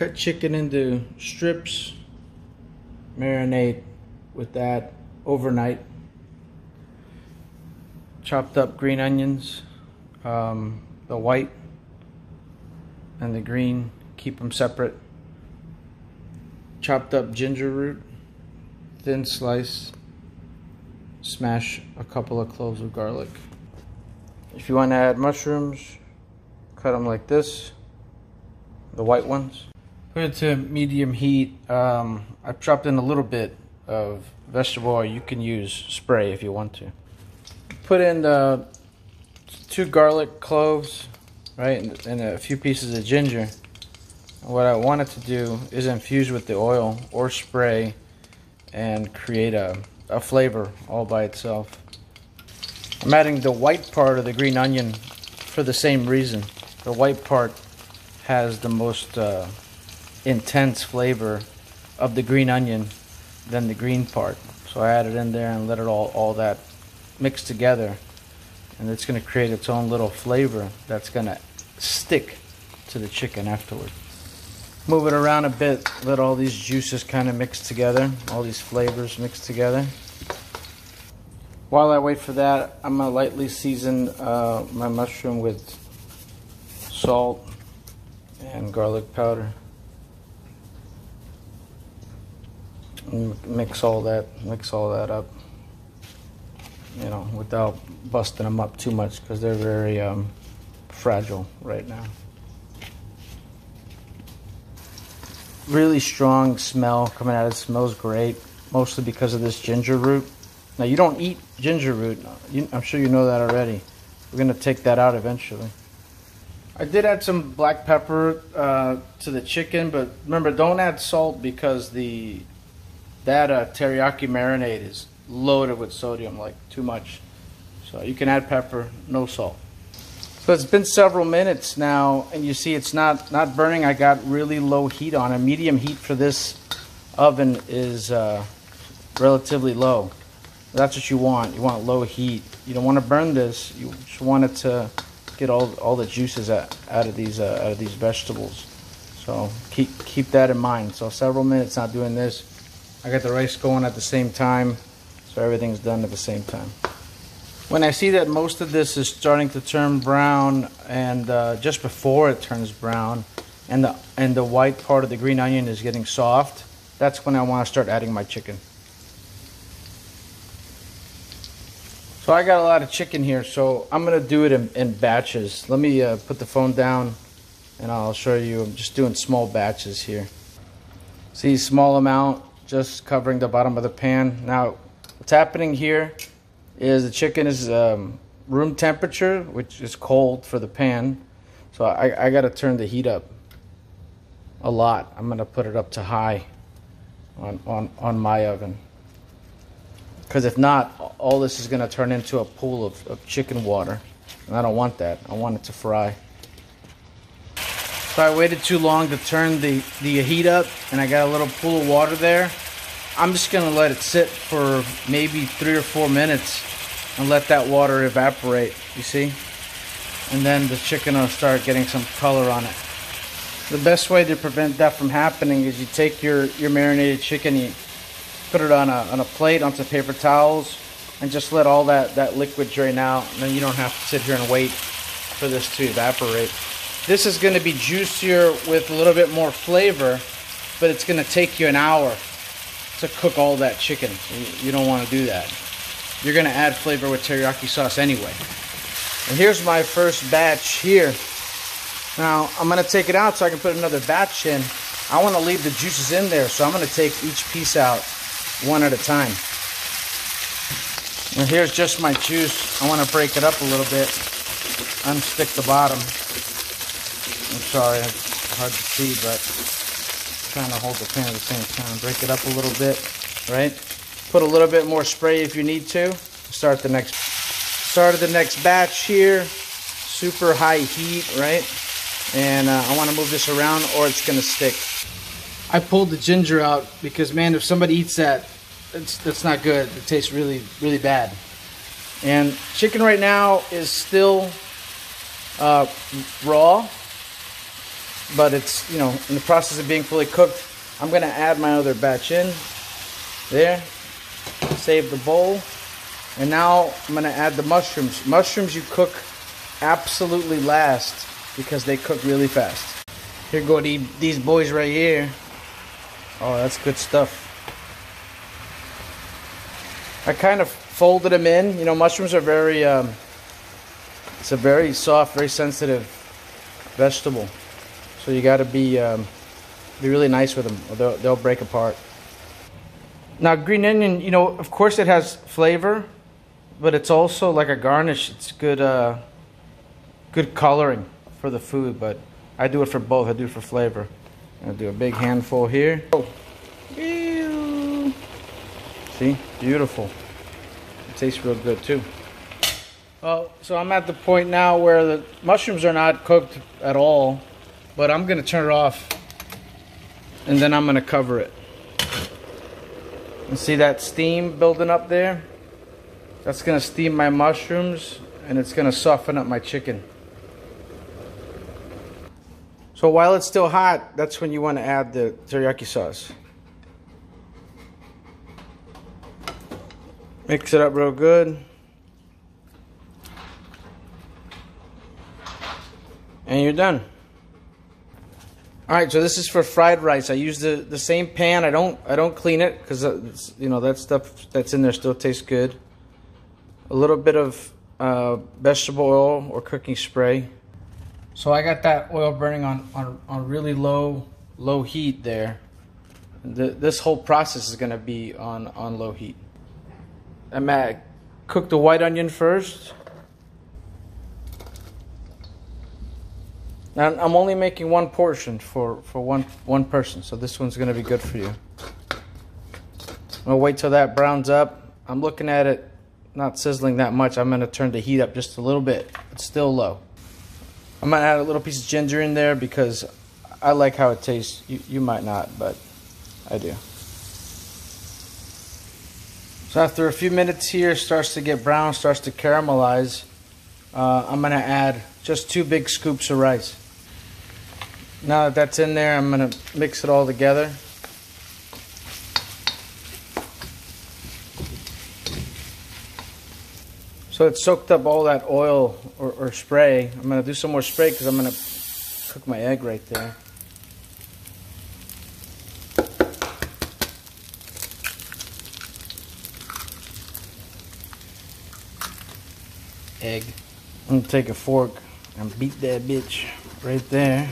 cut chicken into strips, marinate with that overnight. Chopped up green onions, the white and the green, keep them separate. Chopped up ginger root, thin slice. Smash a couple of cloves of garlic. If you want to add mushrooms, cut them like this, the white ones. Put it to medium heat. I've chopped in a little bit of vegetable oil. You can use spray if you want to. Put in the 2 garlic cloves, right, and a few pieces of ginger. What I wanted to do is infuse with the oil or spray and create a flavor all by itself. I'm adding the white part of the green onion for the same reason. The white part has the most intense flavor of the green onion than the green part. So I added in there and let it all that mix together, and it's going to create its own little flavor that's going to stick to the chicken afterward. Move it around a bit, let all these juices kind of mix together, all these flavors mix together. While I wait for that, I'm going to lightly season my mushroom with salt and garlic powder. And mix all that up, you know, without busting them up too much because they're very fragile right now. Really strong smell coming out. It smells great, mostly because of this ginger root. Now, you don't eat ginger root. I'm sure you know that already. We're going to take that out eventually. I did add some black pepper to the chicken, but remember, don't add salt because that teriyaki marinade is loaded with sodium, like too much. So you can add pepper, no salt. So it's been several minutes now, and you see it's not burning. I got really low heat on it. Medium heat for this oven is relatively low. That's what you want. You want low heat. You don't want to burn this. You just want it to get all the juices out of these vegetables. So keep that in mind. So several minutes not doing this. I got the rice going at the same time, so everything's done at the same time. When I see that most of this is starting to turn brown, and just before it turns brown, and the white part of the green onion is getting soft, that's when I want to start adding my chicken. So I got a lot of chicken here, so I'm going to do it in batches. Let me put the phone down and I'll show you. I'm just doing small batches here. See, small amount, just covering the bottom of the pan. Now, what's happening here is the chicken is room temperature, which is cold for the pan. So I got to turn the heat up a lot. I'm going to put it up to high on my oven. Because if not, all this is going to turn into a pool of chicken water. And I don't want that. I want it to fry. So I waited too long to turn the heat up, and I got a little pool of water there. I'm just going to let it sit for maybe 3 or 4 minutes and let that water evaporate, you see? And then the chicken will start getting some color on it. The best way to prevent that from happening is you take your marinated chicken, you put it on a plate, on some paper towels, and just let all that liquid drain out. And then you don't have to sit here and wait for this to evaporate. This is going to be juicier with a little bit more flavor, but it's going to take you an hour to cook all that chicken. You don't want to do that. You're going to add flavor with teriyaki sauce anyway. And here's my first batch here. Now, I'm going to take it out so I can put another batch in. I want to leave the juices in there, so I'm going to take each piece out one at a time. And here's just my juice. I want to break it up a little bit. Unstick the bottom. I'm sorry, it's hard to see, but I'm trying to hold the pan at the same time. Break it up a little bit, right? Put a little bit more spray if you need to. Started the next batch here. Super high heat, right? And I want to move this around or it's going to stick. I pulled the ginger out because, man, if somebody eats that, that's not good. It tastes really, really bad. And chicken right now is still raw. but it's, you know, in the process of being fully cooked. I'm gonna add my other batch in there, save the bowl, and now I'm gonna add the mushrooms. Mushrooms you cook absolutely last because they cook really fast. Here go these boys right here. Oh, that's good stuff. I kind of folded them in. You know, mushrooms are very, it's a very soft, very sensitive vegetable. So you gotta be really nice with them, or they'll break apart. Now, green onion, you know, of course it has flavor, but it's also like a garnish. It's good, good coloring for the food, but I do it for both. I do it for flavor. I'll do a big handful here. Oh. Ew. See? Beautiful. It tastes real good too. Well, so I'm at the point now where the mushrooms are not cooked at all, but I'm gonna turn it off and then I'm gonna cover it. And see that steam building up there? That's gonna steam my mushrooms and it's gonna soften up my chicken. So while it's still hot, that's when you want to add the teriyaki sauce. Mix it up real good. And you're done. Alright, so this is for fried rice. I use the same pan. I don't clean it because you know, that stuff that's in there still tastes good. A little bit of vegetable oil or cooking spray. So I got that oil burning on really low heat there. This whole process is going to be on low heat. I'm gonna cook the white onion first. Now I'm only making one portion for one person, so this one's going to be good for you. I'll wait till that browns up. I'm looking at it not sizzling that much. I'm going to turn the heat up just a little bit. It's still low. I'm going to add a little piece of ginger in there because I like how it tastes. You might not, but I do. So after a few minutes here, it starts to get brown, starts to caramelize. I'm going to add just 2 big scoops of rice. Now that that's in there, I'm going to mix it all together. So it's soaked up all that oil or spray. I'm going to do some more spray because I'm going to cook my egg right there. Egg. I'm going to take a fork and beat that bitch right there.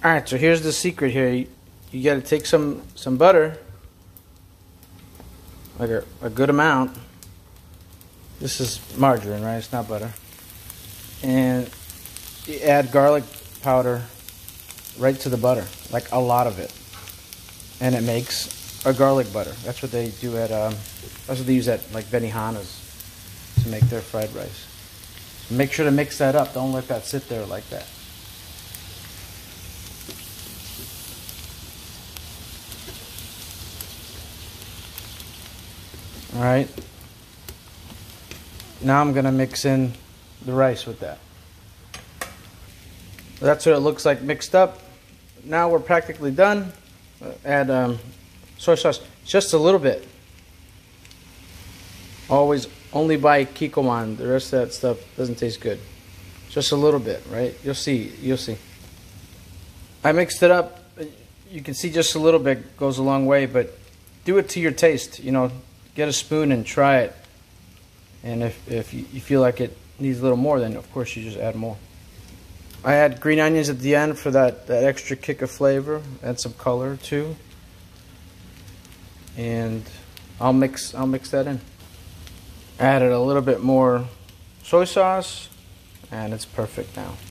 Alright, so here's the secret here. You got to take some butter, like a good amount. This is margarine, right? It's not butter. And you add garlic powder right to the butter, like a lot of it. And it makes a garlic butter. That's what they do at, that's what they use at like Benihana's to make their fried rice. So make sure to mix that up. Don't let that sit there like that. Alright, now I'm going to mix in the rice with that. That's what it looks like mixed up. Now we're practically done. Add soy sauce, just a little bit. Always only buy Kikkoman. The rest of that stuff doesn't taste good. Just a little bit, right? You'll see. You'll see. I mixed it up. You can see just a little bit goes a long way, but do it to your taste. You know, get a spoon and try it. And if you feel like it needs a little more, then of course you just add more. I add green onions at the end for that extra kick of flavor. Add some color too. And I'll mix that in. Added a little bit more soy sauce, and it's perfect now.